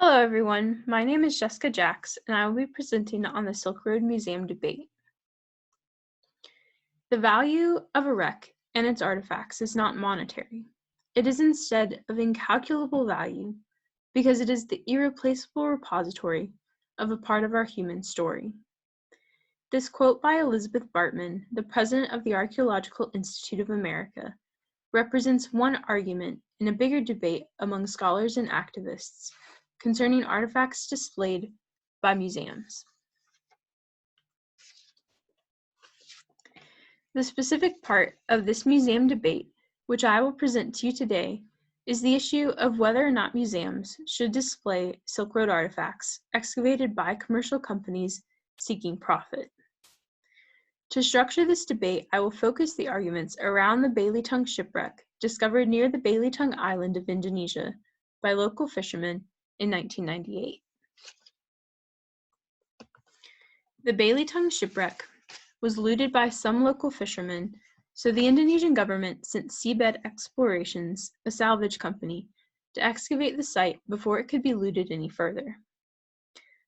Hello everyone, my name is Jessica Jacks and I will be presenting on the Silk Road Museum debate. The value of a wreck and its artifacts is not monetary. It is instead of incalculable value because it is the irreplaceable repository of a part of our human story. This quote by Elizabeth Bartman, the president of the Archaeological Institute of America, represents one argument in a bigger debate among scholars and activists concerning artifacts displayed by museums. The specific part of this museum debate, which I will present to you today, is the issue of whether or not museums should display Silk Road artifacts excavated by commercial companies seeking profit. To structure this debate, I will focus the arguments around the Belitung shipwreck discovered near the Belitung Island of Indonesia by local fishermen in 1998. The Belitung shipwreck was looted by some local fishermen, so the Indonesian government sent Seabed Explorations, a salvage company, to excavate the site before it could be looted any further.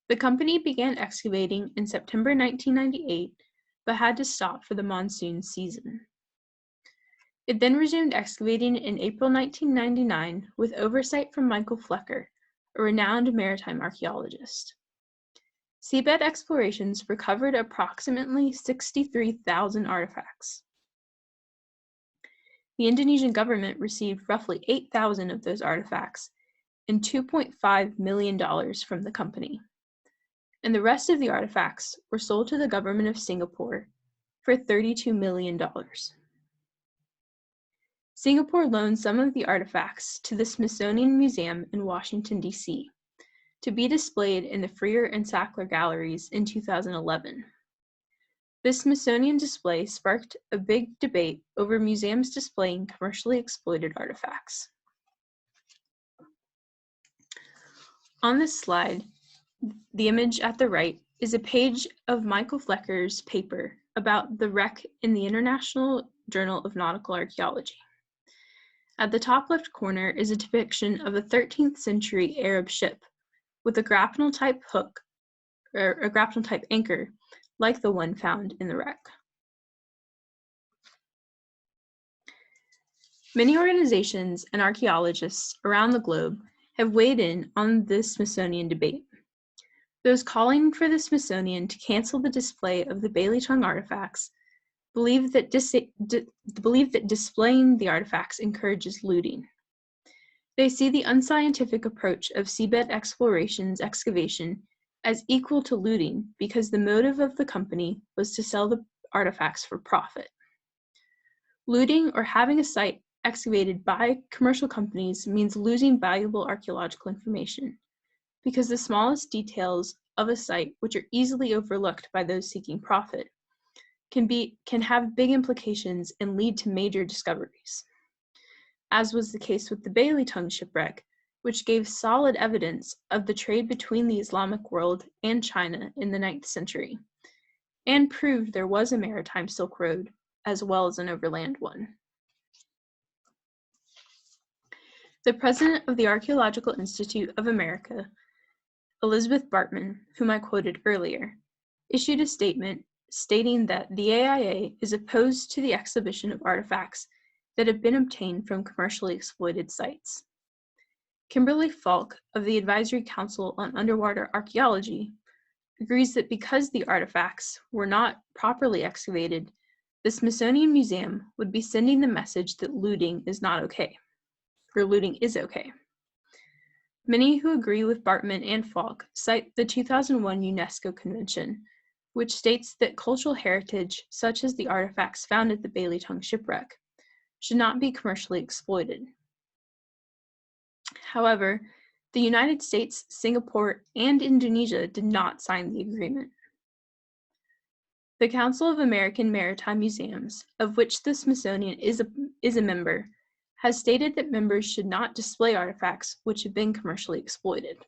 The company began excavating in September 1998, but had to stop for the monsoon season. It then resumed excavating in April 1999 with oversight from Michael Flecker, a renowned maritime archaeologist. Seabed Explorations recovered approximately 63,000 artifacts. The Indonesian government received roughly 8,000 of those artifacts and $2.5 million from the company. And the rest of the artifacts were sold to the government of Singapore for $32 million. Singapore loaned some of the artifacts to the Smithsonian Museum in Washington, D.C., to be displayed in the Freer and Sackler galleries in 2011. This Smithsonian display sparked a big debate over museums displaying commercially exploited artifacts. On this slide, the image at the right is a page of Michael Flecker's paper about the wreck in the International Journal of Nautical Archaeology. At the top left corner is a depiction of a 13th century Arab ship with a grapnel type hook, or a grapnel type anchor, like the one found in the wreck. Many organizations and archaeologists around the globe have weighed in on this Smithsonian debate. Those calling for the Smithsonian to cancel the display of the Belitung artifacts believe that displaying the artifacts encourages looting. They see the unscientific approach of seabed exploration's excavation as equal to looting because the motive of the company was to sell the artifacts for profit. Looting or having a site excavated by commercial companies means losing valuable archaeological information because the smallest details of a site, which are easily overlooked by those seeking profit, can have big implications and lead to major discoveries, as was the case with the Belitung shipwreck, which gave solid evidence of the trade between the Islamic world and China in the 9th century, and proved there was a maritime Silk Road as well as an overland one. The president of the Archaeological Institute of America, Elizabeth Bartman, whom I quoted earlier, issued a statement stating that the AIA is opposed to the exhibition of artifacts that have been obtained from commercially exploited sites. Kimberly Falk of the Advisory Council on Underwater Archaeology agrees that because the artifacts were not properly excavated, the Smithsonian Museum would be sending the message that looting is not okay, or looting is okay. Many who agree with Bartman and Falk cite the 2001 UNESCO Convention, which states that cultural heritage, such as the artifacts found at the Belitung shipwreck, should not be commercially exploited. However, the United States, Singapore, and Indonesia did not sign the agreement. The Council of American Maritime Museums, of which the Smithsonian is a member, has stated that members should not display artifacts which have been commercially exploited.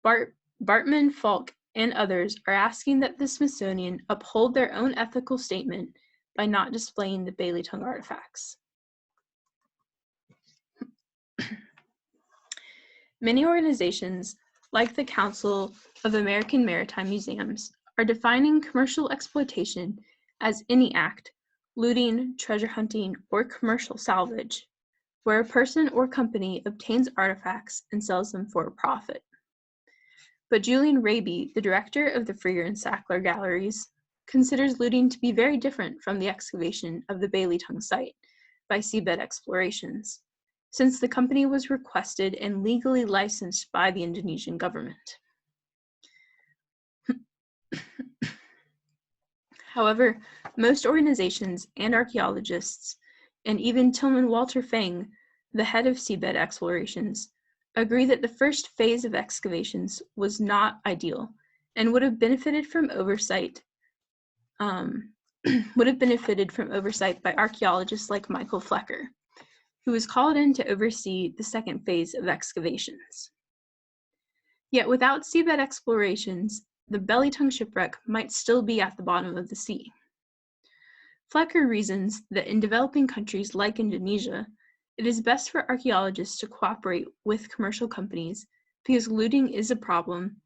Bartman, Falk, and others are asking that the Smithsonian uphold their own ethical statement by not displaying the Belitung artifacts. Many organizations, like the Council of American Maritime Museums, are defining commercial exploitation as any act, looting, treasure hunting, or commercial salvage, where a person or company obtains artifacts and sells them for a profit. But Julian Raby, the director of the Freer and Sackler Galleries, considers looting to be very different from the excavation of the Bailey Tongue site by seabed explorations, since the company was requested and legally licensed by the Indonesian government. However, most organizations and archaeologists, and even Tilman Walter Fang, the head of seabed explorations, agree that the first phase of excavations was not ideal and would have benefited from oversight by archaeologists like Michael Flecker, who was called in to oversee the second phase of excavations. Yet without seabed explorations, the Belly Tongue shipwreck might still be at the bottom of the sea. Flecker reasons that in developing countries like Indonesia, it is best for archaeologists to cooperate with commercial companies because looting is a problem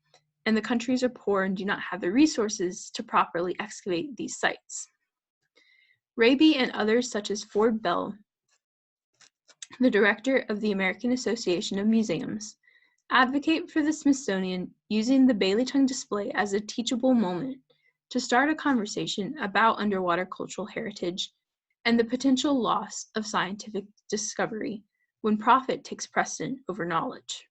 and the countries are poor and do not have the resources to properly excavate these sites. Raby and others such as Ford Bell, the director of the American Association of Museums, advocate for the Smithsonian using the Bailey Tongue display as a teachable moment to start a conversation about underwater cultural heritage and the potential loss of scientific discovery when profit takes precedent over knowledge.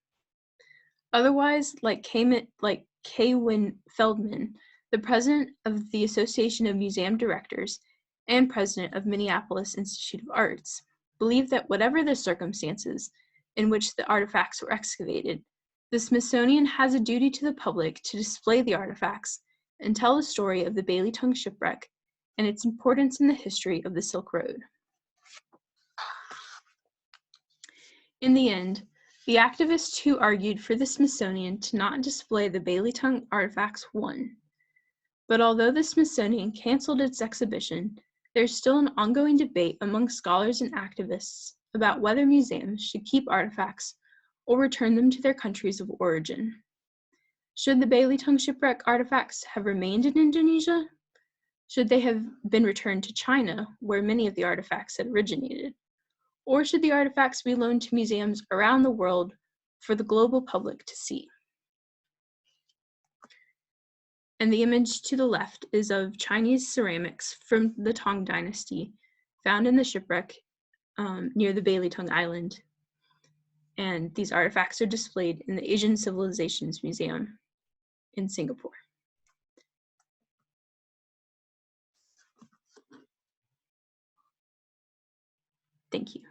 Otherwise, like Kaywin Feldman, the president of the Association of Museum Directors and president of Minneapolis Institute of Arts, believe that whatever the circumstances in which the artifacts were excavated, the Smithsonian has a duty to the public to display the artifacts and tell the story of the Bailey Tongue shipwreck and its importance in the history of the Silk Road. In the end, the activists who argued for the Smithsonian to not display the Bailey Tongue artifacts won. But although the Smithsonian canceled its exhibition, there's still an ongoing debate among scholars and activists about whether museums should keep artifacts or return them to their countries of origin. Should the Bailey Tongue shipwreck artifacts have remained in Indonesia? Should they have been returned to China, where many of the artifacts had originated? Or should the artifacts be loaned to museums around the world for the global public to see? And the image to the left is of Chinese ceramics from the Tang Dynasty found in the shipwreck near the Bailey Tongue Island. And these artifacts are displayed in the Asian Civilizations Museum in Singapore. Thank you.